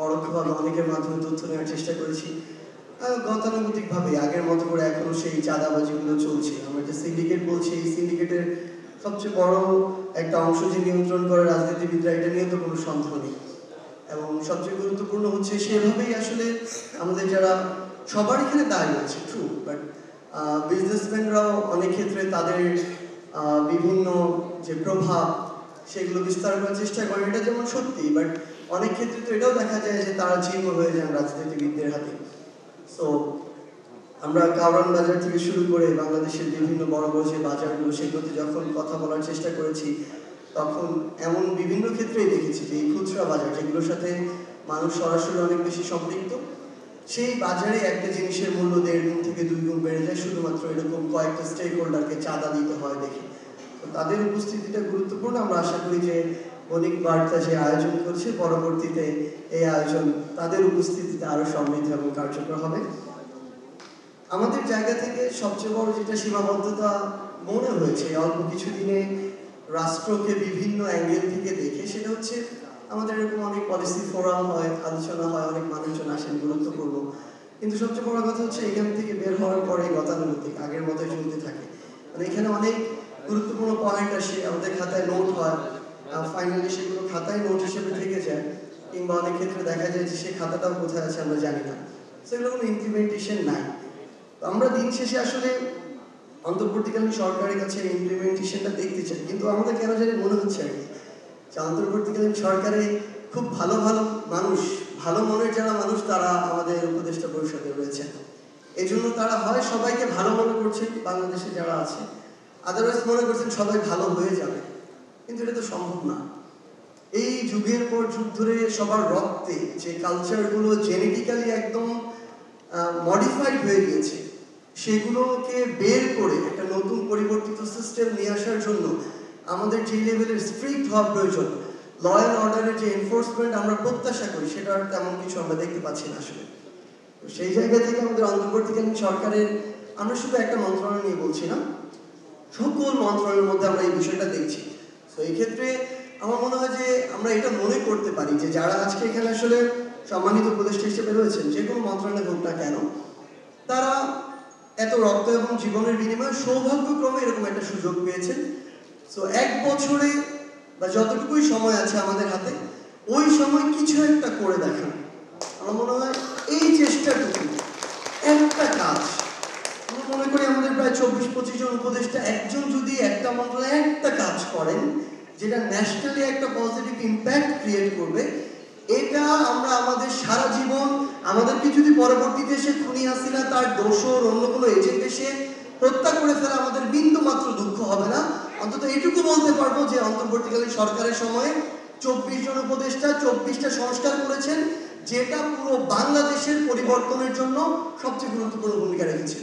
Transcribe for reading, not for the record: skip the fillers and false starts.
পরোক্ষভাবে অনেকের মাধ্যমে তথ্য নেওয়ার চেষ্টা করেছি। গতানুগতিকভাবে আগের মতো করে এখনো সেই চাঁদাবাজিগুলো চলছে। আমরা যে সিন্ডিকেট বলছি, এই সিন্ডিকেটের সবচেয়ে বড় একটা অংশ যে নিয়ন্ত্রণ করে রাজনীতিবিদরা, এটা নিয়ে তো কোনো সন্দেহ নেই। এবং সবচেয়ে গুরুত্বপূর্ণ হচ্ছে সেভাবেই আসলে আমাদের যারা সবার এখানে দায় আছে, ট্রু, বাট বিজনেসম্যানরাও অনেক ক্ষেত্রে তাদের বিভিন্ন যে প্রভাব সেগুলো বিস্তার করার চেষ্টা করে, এটা যেমন সত্যি, বাট অনেক ক্ষেত্রে তো এটাও দেখা যায় যে তারা জীর্ণ হয়ে যান রাজনীতিবিদদের হাতে। সো আমরা কারওয়ান বাজার থেকে শুরু করে বাংলাদেশের বিভিন্ন বড় বড় যে বাজারগুলো, সেগুলোতে যখন কথা বলার চেষ্টা করেছি, তখন এমন বিভিন্ন ক্ষেত্রেই দেখেছি যে এই খুচরা বাজার, যেগুলোর সাথে মানুষ সরাসরি অনেক বেশি সম্পৃক্ত, সেই বাজারে একটা জিনিসের মূল্য 1.5 গুণ থেকে 2 গুণ বেড়ে যায় শুধুমাত্র এরকম কয়েকটা স্টেক হোল্ডারকে চাঁদা দিতে হয় দেখে। তো তাদের উপস্থিতিটা গুরুত্বপূর্ণ। আমরা আশা করি যে বণিক বার্তা যে আয়োজন করছে, পরবর্তীতে এই আয়োজন তাদের উপস্থিতিতে আরো সমৃদ্ধ এবং কার্যকর হবে। আমাদের জায়গা থেকে সবচেয়ে বড় যেটা সীমাবদ্ধতা মনে হয়েছে অল্প কিছুদিনে রাষ্ট্রকে বিভিন্ন অ্যাঙ্গেল থেকে দেখে, সেটা হচ্ছে আমাদের এরকম অনেক পলিসি ফোরাম হয়, আলোচনা হয়, অনেক মানুষজন আসেন, গুরুত্বপূর্ণ। কিন্তু সবচেয়ে বড় কথা হচ্ছে এখান থেকে বের হওয়ার পরে গতানুগতিক আগের মতোই চলতে থাকে। মানে এখানে অনেক গুরুত্বপূর্ণ পয়েন্ট আসে, আমাদের খাতায় নোট হয়, ফাইনালি সেগুলো খাতায় নোট হিসেবে থেকে যায়, কিংবা অনেক ক্ষেত্রে দেখা যায় যে সেই খাতাটাও কোথায় আছে আমরা জানি না। সেগুলো কোনো ইমপ্লিমেন্টেশন নাই। আমরা দিন শেষে আসলে অন্তর্বর্তীকালীন সরকারের কাছে ইমপ্লিমেন্টেশনটা দেখতে চাই, কিন্তু আমাদের কেন জানি মনে হচ্ছে আর কি যে অন্তর্বর্তীকালীন সরকারে খুব ভালো ভালো মানুষ, ভালো মনের যারা মানুষ, তারা আমাদের উপদেষ্টা পরিষদে রয়েছেন। এই জন্য তারা হয় সবাইকে ভালো মনে করছেন বাংলাদেশে যারা আছে, আদারওয়াইজ মনে করছেন সবাই ভালো হয়ে যাবে, কিন্তু এটা তো সম্ভব না। এই যুগের পর যুগ ধরে সবার রক্তে যে কালচারগুলো জেনেটিক্যালি একদম মডিফাইড হয়ে গিয়েছে, সেগুলোকে বের করে একটা নতুন পরিবর্তিত সিস্টেম নিয়ে আসার জন্য আমাদের যে লেভেলের স্ট্রিক্ট হওয়া প্রয়োজন, ল অ্যান্ড অর্ডারের যে এনফোর্সমেন্ট আমরা প্রত্যাশা করি, সেটা তেমন কিছু আমরা দেখতে পাচ্ছি না আসলে। তো সেই জায়গা থেকে আমাদের অন্তর্বর্তীকালীন সরকারের, আমরা শুধু একটা মন্ত্রণালয় নিয়ে বলছি না, সকল মন্ত্রণালয়ের মধ্যে আমরা এই বিষয়টা দেখছি। তো এই ক্ষেত্রে আমার মনে হয় যে আমরা এটা মনে করতে পারি যে যারা আজকে এখানে আসলে সম্মানিত উপদেষ্টা হিসেবে রয়েছেন, যে কোনো মন্ত্রণালয় হোক না কেন, তারা এত রক্ত এবং জীবনের বিনিময়ে সৌভাগ্যক্রমে এরকম একটা সুযোগ পেয়েছেন। সো 1 বছরে বা যতটুকুই সময় আছে আমাদের হাতে, ওই সময় কিছু একটা করে দেখান। আমার মনে হয় এই চেষ্টাটুকু একটা কাজ, আমি মনে করি আমাদের প্রায় 24-25 জন উপদেষ্টা, একজন যদি একটা মন্ত্রণালয়ে একটা কাজ করেন যেটা ন্যাশনালি একটা পজিটিভ ইম্প্যাক্ট ক্রিয়েট করবে, এটা আমরা আমাদের সারা জীবন, আমাদেরকে যদি পরবর্তীতে এসে খুনি হাসিনা তার দোসর অন্য কোনো এজেন্ট এসে হত্যা করে ফেলে, আমাদের বিন্দু মাত্র দুঃখ হবে না। অন্তত এটুকু বলতে পারবো যে অন্তর্বর্তীকালীন সরকারের সময়ে 24 জন উপদেষ্টা 24টা সংস্কার করেছেন, যেটা পুরো বাংলাদেশের পরিবর্তনের জন্য সবচেয়ে গুরুত্বপূর্ণ ভূমিকা রেখেছে।